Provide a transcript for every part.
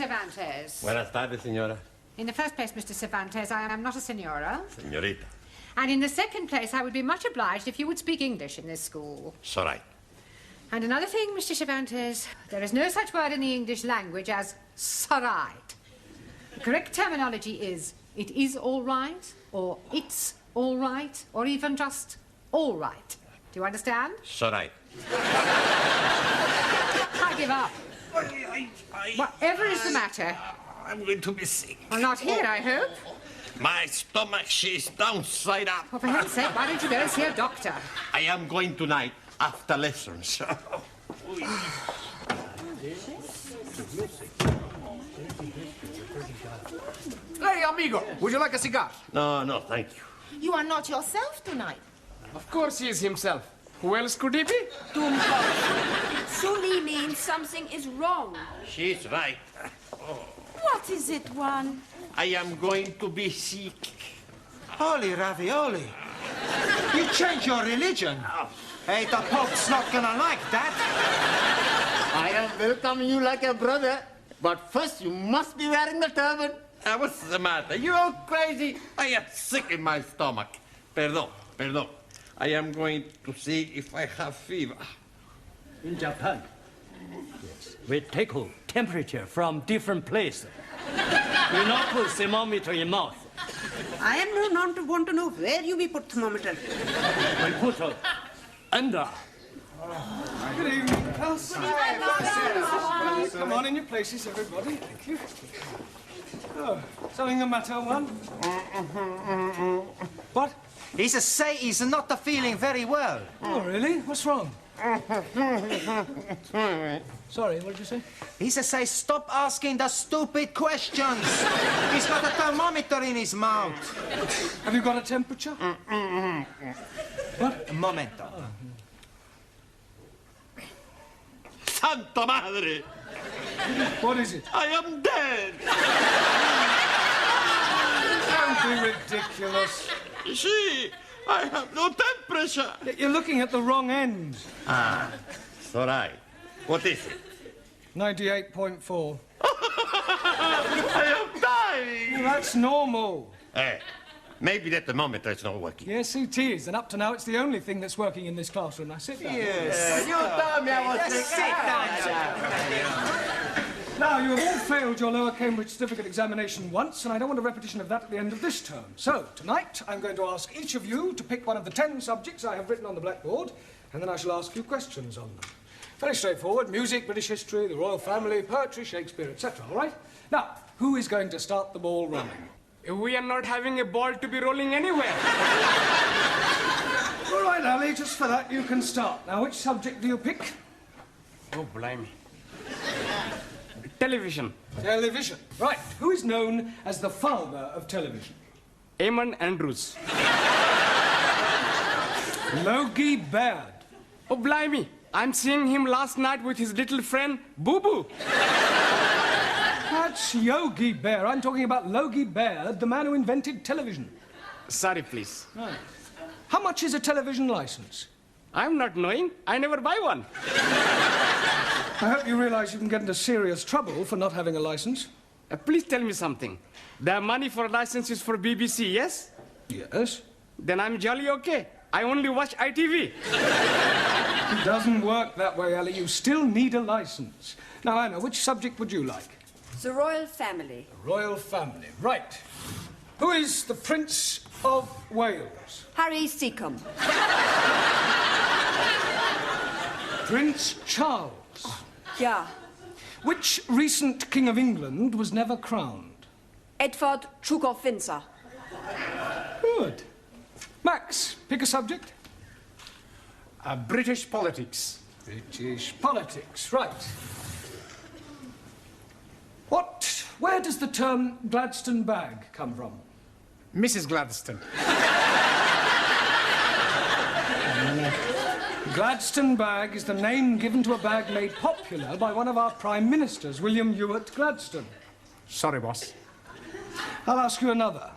Cervantes. Buenas tardes, señora. In the first place, Mr. Cervantes, I am not a senora. Señorita. And in the second place, I would be much obliged if you would speak English in this school. It's all right. And another thing, Mr. Cervantes, there is no such word in the English language as "sorright." The correct terminology is "it is all right," or "it's all right," or even just "all right." Do you understand? It's all right. I give up. Whatever is the matter? I'm going to be sick. Well, not here, I hope. My stomach, she's downside up. Well, for heaven's sake, why don't you go and see a doctor? I am going tonight after lessons. Hey, amigo, would you like a cigar? No, no, thank you. You are not yourself tonight. Of course he is himself. Who else could he be? Sully means something is wrong. She's right. What is it, Juan? I am going to be sick. Holy ravioli. You change your religion. Hey, the Pope's not gonna like that. I am welcoming you like a brother, but first you must be wearing the turban. What's the matter? You all crazy? I am sick in my stomach. Perdón, perdón. I am going to see if I have fever. In Japan, yes, we take temperature from different places. We not put thermometer in mouth. I am known to want to know where you may put thermometer. We put under. Good evening, class. Come on in your places, everybody. Thank you. Oh, something the matter, Juan? What? He's not feeling very well. Oh, really? What's wrong? Sorry, what did you say? He says, stop asking the stupid questions. He's got a thermometer in his mouth. Have you got a temperature? What? A momento. Santa Madre! What is it? I am dead! Don't be ridiculous. See, I have no temperature. You're looking at the wrong end. It's all right. What is it? 98.4. I am dying! Well, that's normal. Hey, maybe the thermometer is not working. Yes, it is. And up to now, it's the only thing that's working in this classroom. Now, sit down. Yes. You told me I was sick. Sit down. Now, you have all failed your lower Cambridge certificate examination once, and I don't want a repetition of that at the end of this term. So, tonight, I'm going to ask each of you to pick one of the 10 subjects I have written on the blackboard, and then I shall ask you questions on them. Very straightforward. Music, British history, the royal family, poetry, Shakespeare, etc. All right? Now, who is going to start the ball rolling? We are not having a ball to be rolling anywhere. All right, Ali, just for that, you can start. Now, which subject do you pick? Oh, blimey. Television. Television. Right. Who is known as the father of television? Eamon Andrews. Logie Baird. Oh, blimey. I'm seeing him last night with his little friend, Boo Boo. That's Yogi Bear. I'm talking about Logie Baird, the man who invented television. Sorry, please. Right. How much is a television license? I'm not knowing. I never buy one. I hope you realize you can get into serious trouble for not having a license. Please tell me something. The money for license is for BBC, yes? Yes. Then I'm jolly okay. I only watch ITV. It doesn't work that way, Ali. You still need a license. Now, Anna, which subject would you like? The royal family. The royal family. Right. Who is the Prince of Wales? Harry Sitcom. Prince Charles. Yeah. Which recent King of England was never crowned? Edward Duke of Windsor. Good. Max, pick a subject. British politics. British politics, right. Where does the term Gladstone bag come from? Mrs. Gladstone. Gladstone bag is the name given to a bag made popular by one of our Prime Ministers, William Ewart Gladstone. Sorry, boss. I'll ask you another.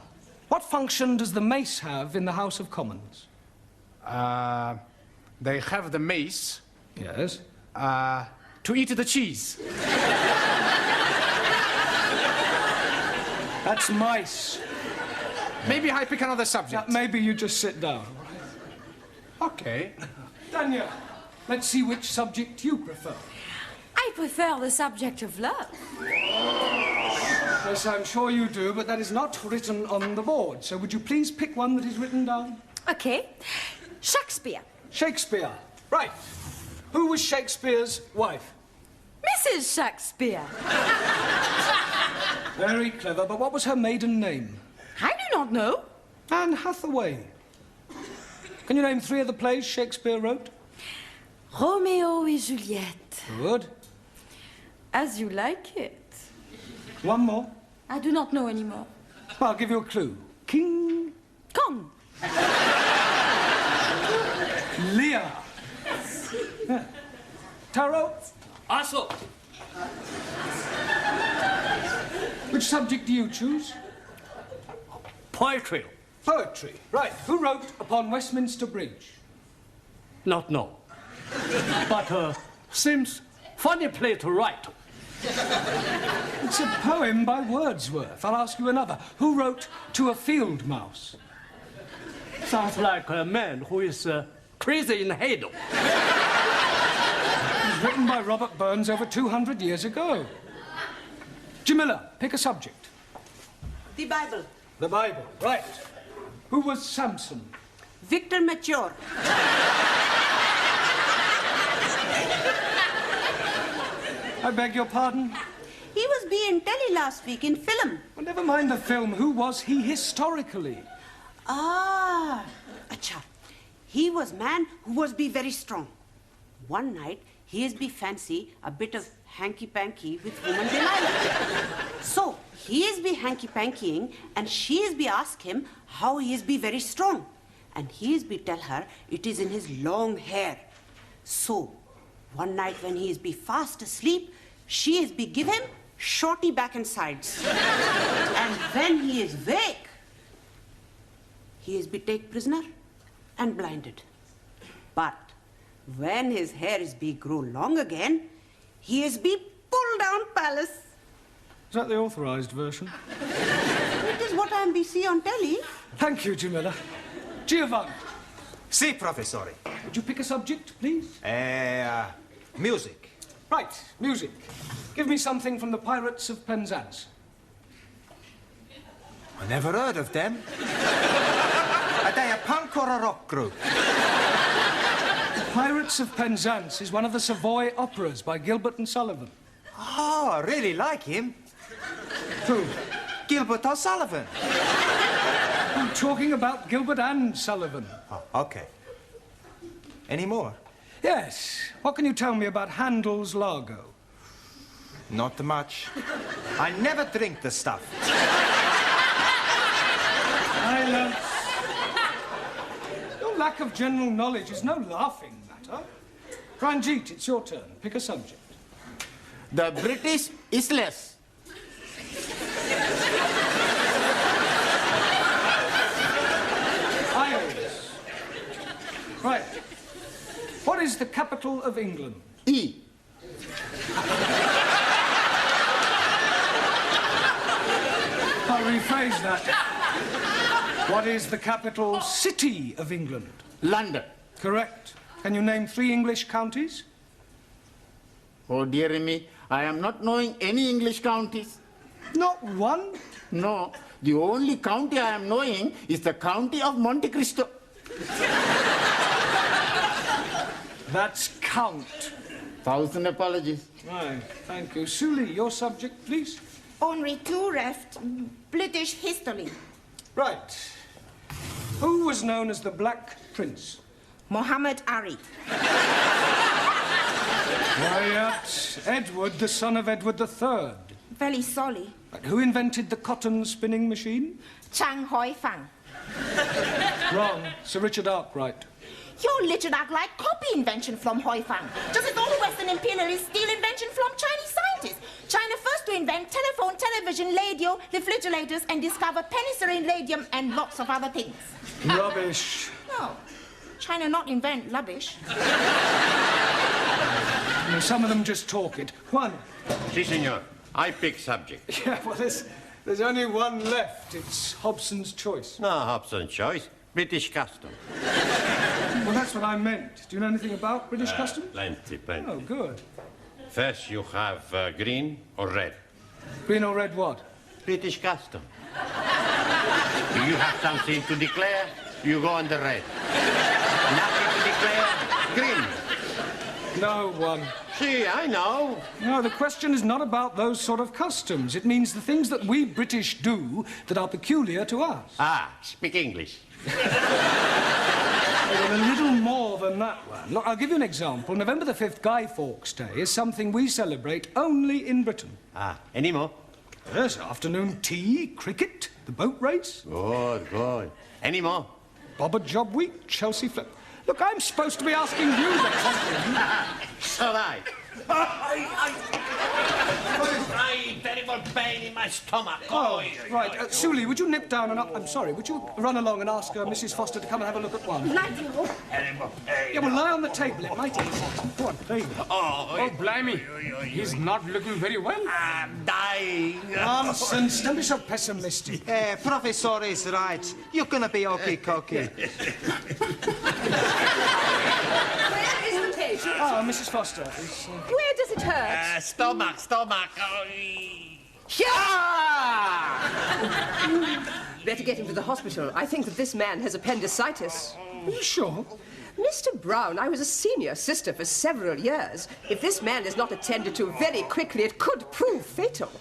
What function does the mace have in the House of Commons? They have the mace. Yes. To eat the cheese. That's mice. Maybe I pick another subject. Maybe you just sit down. Okay. Danya, let's see which subject you prefer. I prefer the subject of love. Yes, I'm sure you do, but that is not written on the board. So would you please pick one that is written down? Okay. Shakespeare. Shakespeare. Right. Who was Shakespeare's wife? Mrs. Shakespeare. Very clever, but what was her maiden name? I do not know. Anne Hathaway. Can you name 3 of the plays Shakespeare wrote? Romeo et Juliet. Good. As you like it. One more. I do not know anymore. Well, I'll give you a clue. King Kong. Lear. Yeah. Taro, Also, which subject do you choose? poetry. Poetry. Right. Who wrote Upon Westminster Bridge? Not know. But seems funny play to write. It's a poem by Wordsworth. I'll ask you another. Who wrote To a Field Mouse? Sounds like a man who is crazy in the head. It was written by Robert Burns over 200 years ago. Jamila, pick a subject. The Bible. The Bible. Right. Who was Samson? Victor Mature. I beg your pardon? He was being telly last week in film. Well, never mind the film. Who was he historically? Ah, acha. He was man who was be very strong. One night, he is be fancy a bit of hanky-panky with woman Delilah. So, he is be hanky-pankying and she is be ask him how he is be very strong. And he is be tell her it is in his long hair. So, one night when he is be fast asleep, she is be give him shorty back and sides. And when he is wake, he is be take prisoner and blinded. But when his hair is be grow long again, he is be pulled down palace. Is that the authorized version? It is what I am be see on telly. Thank you, Jamila. Giovanni, Si, professore. would you pick a subject, please? Music. Right, music. Give me something from the Pirates of Penzance. I never heard of them. Are they a punk or a rock group? The Pirates of Penzance is one of the Savoy operas by Gilbert and Sullivan. Oh, I really like him. Who? Gilbert O'Sullivan. I'm talking about Gilbert and Sullivan. Oh, okay. Any more? Yes. What can you tell me about Handel's Largo? Not much. I never drink the stuff. Silence. Your lack of general knowledge is no laughing matter. Ranjit, it's your turn. Pick a subject. The British Isles. Isles. Right. What is the capital of England? E. I'll rephrase that. What is the capital city of England? London. Correct. Can you name 3 English counties? Oh, dear me, I am not knowing any English counties. Not one? No, the only county I am knowing is the county of Monte Cristo. That's count. 1,000 apologies. Right, thank you. Suli, your subject, please. Only 2 left. British history. Right. Who was known as the Black Prince? Muhammad Ali. Quiet. Edward, the son of Edward III. Very sorry. Right. Who invented the cotton spinning machine? Chang Hoi Fang. Wrong. Sir Richard Arkwright. Your Richard Arkwright copy invention from Hoi Fang. Just as all the Western imperialists steal invention from Chinese scientists. China first to invent telephone, television, radio, refrigerators, and discover penicillin, radium, and lots of other things. Rubbish. No. China not invent rubbish. Some of them just talk it. Juan. Si, senor. I pick subject. Yeah, well, There's only one left. It's Hobson's choice. No, Hobson's choice. British custom. Well, that's what I meant. Do you know anything about British customs? Plenty. Oh, good. First, you have green or red. Green or red what? British custom. If you have something to declare, you go on the red. Nothing to declare, green. No one. See, I know. No, the question is not about those sort of customs. It means the things that we British do that are peculiar to us. Ah, speak English. Well, a little more than that one. Look, I'll give you an example. November the 5th, Guy Fawkes Day, is something we celebrate only in Britain. Ah, any more? Yes, afternoon tea, cricket, the boat race. Good. Any more? Bobber Job Week, Chelsea Flip. Look, I'm supposed to be asking you the question. So right. I terrible pain in my stomach. Oh, right. Suli, would you nip down and up... I'm sorry, would you run along and ask Mrs. Foster to come and have a look at one? Yeah, well, lie on the table. It might ease. Go on, there you go. Oh, blimey. He's not looking very well. I'm dying. Nonsense. Don't be so pessimistic. Professor is right. You're gonna be okay-cocky. Where is the patient? Ah, Mrs. Foster. Where does it hurt? Stomach. Better get him to the hospital. I think that this man has appendicitis. Are you sure? Mr. Brown, I was a senior sister for several years. If this man is not attended to very quickly, it could prove fatal.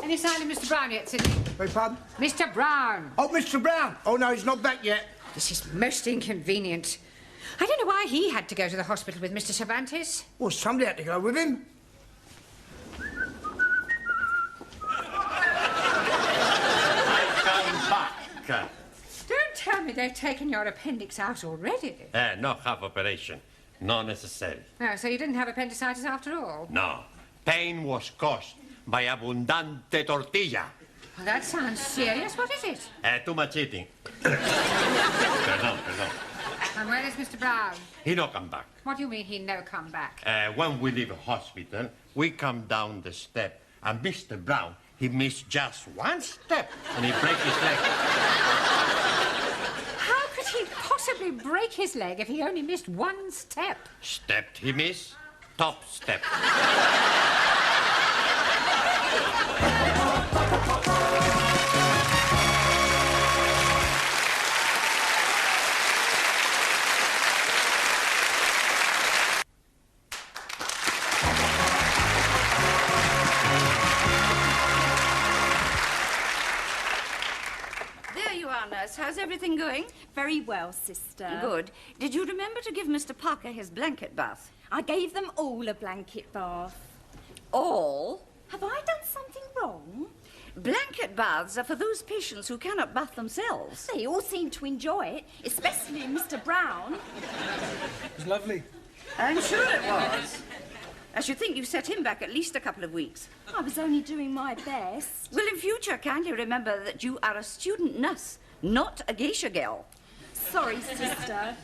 Any sign of Mr. Brown yet, Sidney? Beg pardon? Mr. Brown. Oh, Mr. Brown. Oh, no, he's not back yet. This is most inconvenient. I don't know why he had to go to the hospital with Mr. Cervantes. Well, somebody had to go with him. Come back. Don't tell me they've taken your appendix out already. No half operation. Not necessary. Oh, so you didn't have appendicitis after all? No. Pain was caused by abundante tortilla. Well, that sounds serious. What is it? Too much eating. Perdón. And where is Mr. Brown? He no come back. What do you mean he no come back? When we leave a hospital, we come down the step, and Mr. Brown, he missed just one step, and he break his leg. How could he possibly break his leg if he only missed one step? Stepped he miss, top step. Nurse, how's everything going? Very well, sister. Good. Did you remember to give Mr. Parker his blanket bath? I gave them all a blanket bath. All? Have I done something wrong? Blanket baths are for those patients who cannot bath themselves. They all seem to enjoy it, especially Mr. Brown. It was lovely. I'm sure it was. I should think you set him back at least a couple of weeks. I was only doing my best. Well, in future, kindly remember that you are a student nurse, not a geisha girl. Sorry, sister.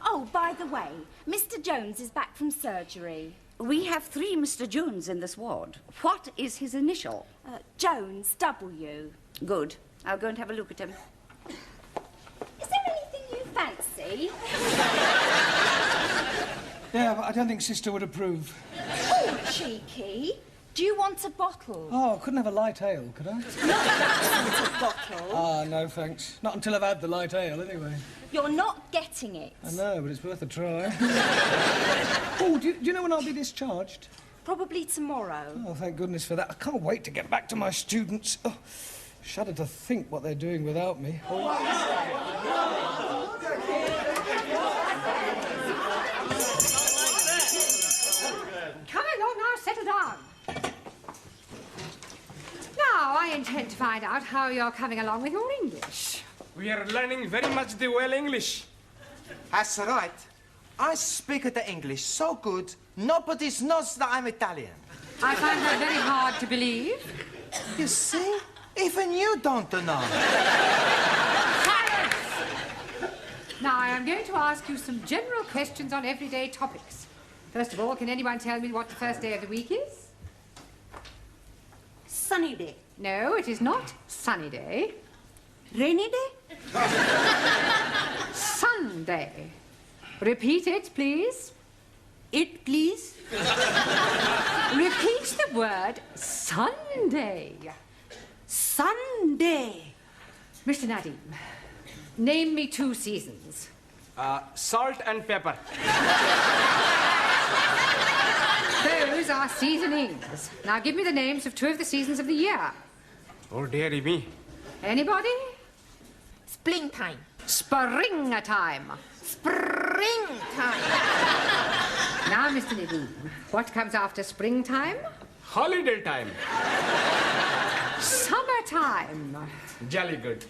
Oh, by the way, Mr. Jones is back from surgery. We have 3 Mr. Jones in this ward. What is his initial? Jones, W. Good. I'll go and have a look at him. Is there anything you fancy? Yeah, but I don't think Sister would approve. Oh, cheeky. Do you want a bottle? Oh, I couldn't have a light ale, could I? Not that sort of bottle. Ah, no, thanks. Not until I've had the light ale, anyway. You're not getting it. I know, but it's worth a try. Oh, do you know when I'll be discharged? Probably tomorrow. Oh, thank goodness for that. I can't wait to get back to my students. Oh, shudder to think what they're doing without me. Come along now, settle down. Now, I intend to find out how you're coming along with your English. We are learning very much the well English. That's right. I speak the English so good, nobody knows that I'm Italian. I find that very hard to believe. You see? Even you don't know. Silence! Now, I am going to ask you some general questions on everyday topics. First of all, can anyone tell me what the first day of the week is? Sunny day. No, it is not sunny day. Rainy day? Sunday. Repeat it, please. It, please? Repeat the word Sunday. Sunday. Mr. Nadim, name me 2 seasons. Salt and pepper. Those are seasonings. Now give me the names of 2 of the seasons of the year. Oh, dearie me. Anybody? Springtime. Springtime. Springtime. Now, Mr. Nadim, what comes after springtime? Holiday time. Summertime. Jolly good.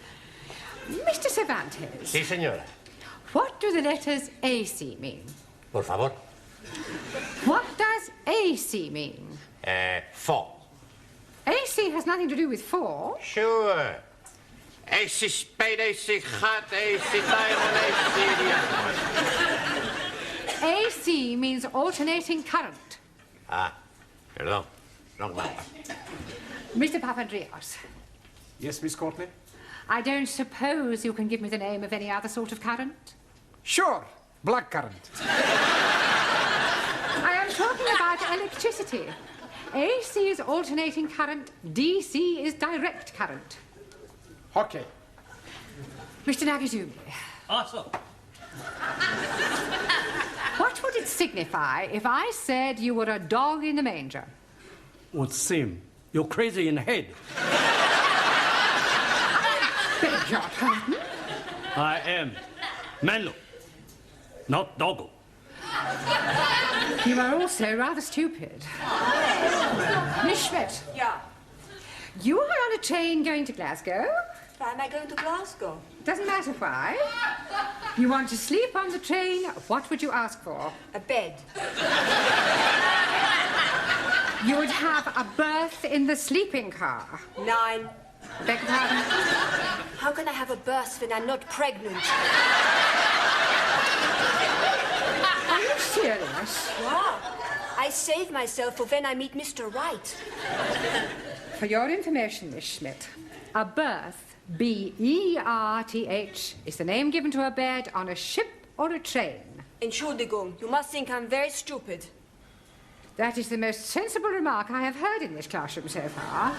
Mr. Cervantes. Sí, señora. What do the letters AC mean? Por favor. What does AC mean? 4. AC has nothing to do with 4. Sure. AC spade, AC hot, AC diamond, AC... AC means alternating current. Ah, perdón. Wrong number. Mr. Papandreou. Yes, Miss Courtney? I don't suppose you can give me the name of any other sort of current? Sure. Black currant. I am talking about electricity. AC is alternating current, DC is direct current. Okay. Mr. Nagazumi. Also. What would it signify if I said you were a dog in the manger? Would seem you're crazy in the head. Beg your pardon? I am Menlo, not Doggo. You are also rather stupid. Miss Schmidt. Yeah. You are on a train going to Glasgow. Why am I going to Glasgow? Doesn't matter why. You want to sleep on the train, what would you ask for? A bed. You would have a berth in the sleeping car. 9. Beg your pardon? How can I have a berth when I'm not pregnant? Are you serious? Wow. I save myself for when I meet Mr. Wright. For your information, Miss Schmidt, a berth, B-E-R-T-H, is the name given to a bed on a ship or a train. Entschuldigung, you must think I'm very stupid. That is the most sensible remark I have heard in this classroom so far.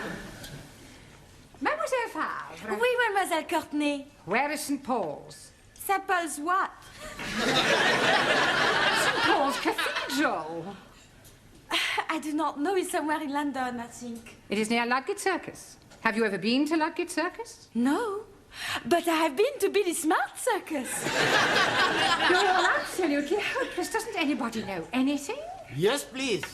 Mademoiselle Favre. Oui, Mademoiselle Courtney. Where is St. Paul's? St. Paul's what? St. Paul's Cathedral. I do not know. It's somewhere in London, I think. It is near Ludgate Circus. Have you ever been to Ludgate Circus? No. But I have been to Billy Smart Circus. You're all absolutely hopeless. Doesn't anybody know anything? Yes, please.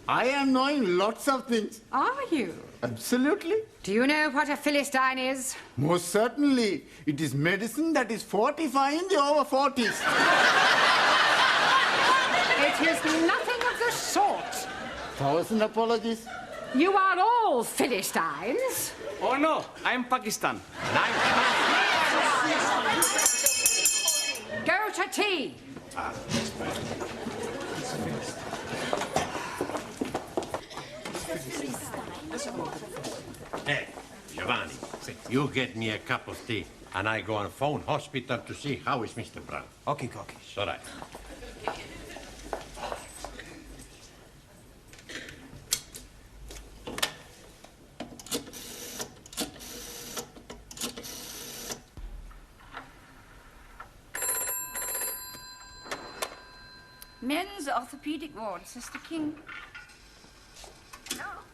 I am knowing lots of things. Are you? Absolutely. Do you know what a Philistine is? Most certainly. It is medicine that is fortifying the over 40s. It is nothing of the sort. 1,000 apologies. You are all Philistines. Oh, no. I'm Pakistan. Go to tea. Hey, Giovanni, you get me a cup of tea, and I go on phone hospital to see how is Mr. Brown. Okay, okay. All right. Men's orthopedic ward, Sister King.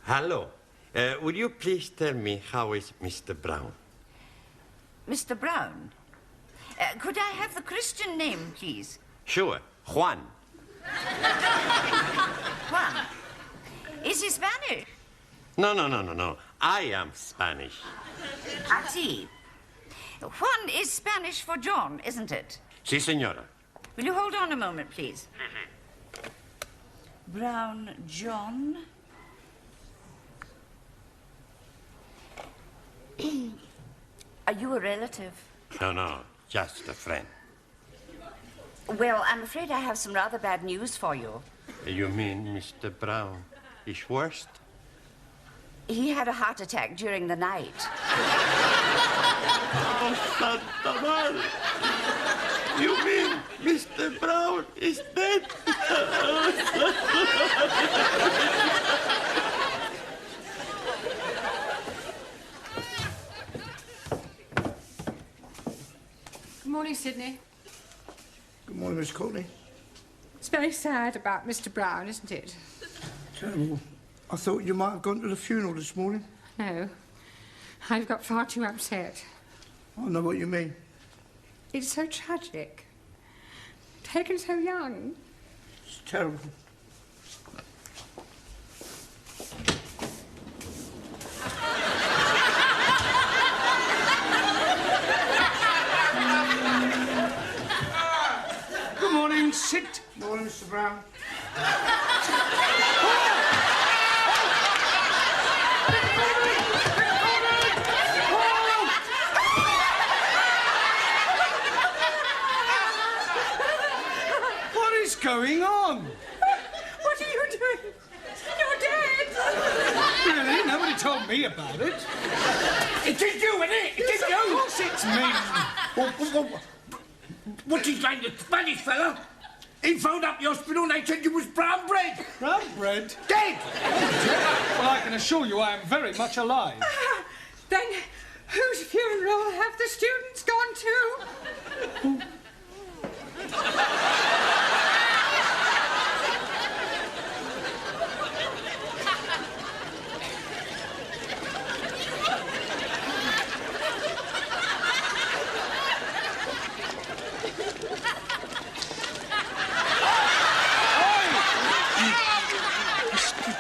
Hello. Would you please tell me how is Mr. Brown? Mr. Brown? Could I have the Christian name, please? Sure, Juan. Juan. Is he Spanish? No. I am Spanish. I see. Juan is Spanish for John, isn't it? Sí, señora. Will you hold on a moment, please? Brown John. Are you a relative? No, just a friend. Well, I'm afraid I have some rather bad news for you. You mean Mr. Brown is worst? He had a heart attack during the night. Oh, Santa Maria. You mean Mr. Brown is dead? Good morning, Sydney. Good morning, Miss Courtney. It's very sad about Mr. Brown, isn't it? Terrible. I thought you might have gone to the funeral this morning. No. I've got far too upset. I know what you mean. It's so tragic. Taken so young. It's terrible. Good morning, sit. Morning, Mr. Brown. What is going on? What are you doing? You're dead! Really? Nobody told me about it. It is you, isn't it? It is you! Of course it's me. What's his name, the Spanish fella? He phoned up the hospital and they said you was brown bread. Brown bread? Dead! Well, I can assure you I am very much alive. Then whose funeral have the students gone to?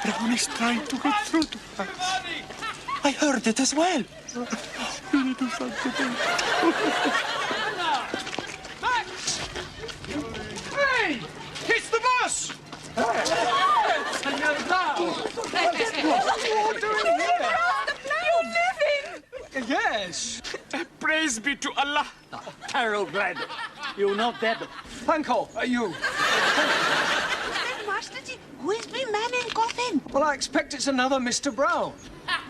Brown is trying to get through to us. I heard it as well. We need to do something. Max! Hey! It's the bus! Senor Brown! What are you all doing here? You're living! Yes. Praise be to Allah. Carol Glad. You're not dead. Panko, are you? Who is the man in coffin? Well, I expect it's another Mr. Brown.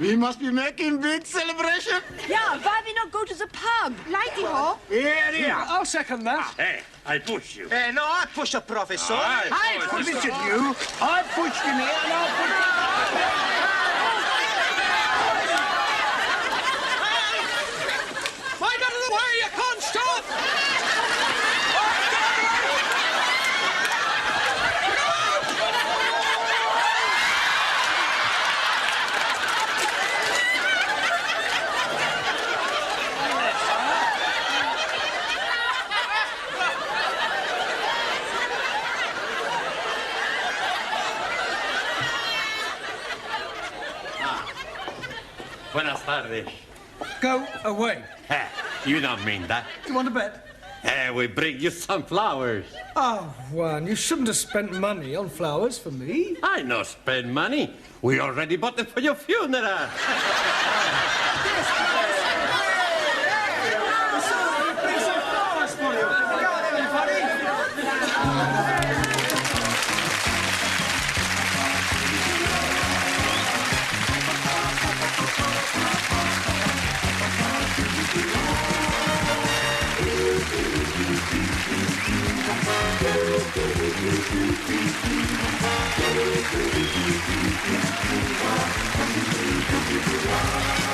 We must be making big celebration. Yeah, why we not go to the pub? Lighty ho. Here. I'll second that. Hey, I push you. Hey, no, I push a professor. I pushed you. I pushed him here and I'll put Mind out of the way, you can't stop! Buenas tardes. Go away. You don't mean that. Do you want to bet? We bring you some flowers. Oh, Juan, you shouldn't have spent money on flowers for me. I no spend money. We already bought them for your funeral. Wow.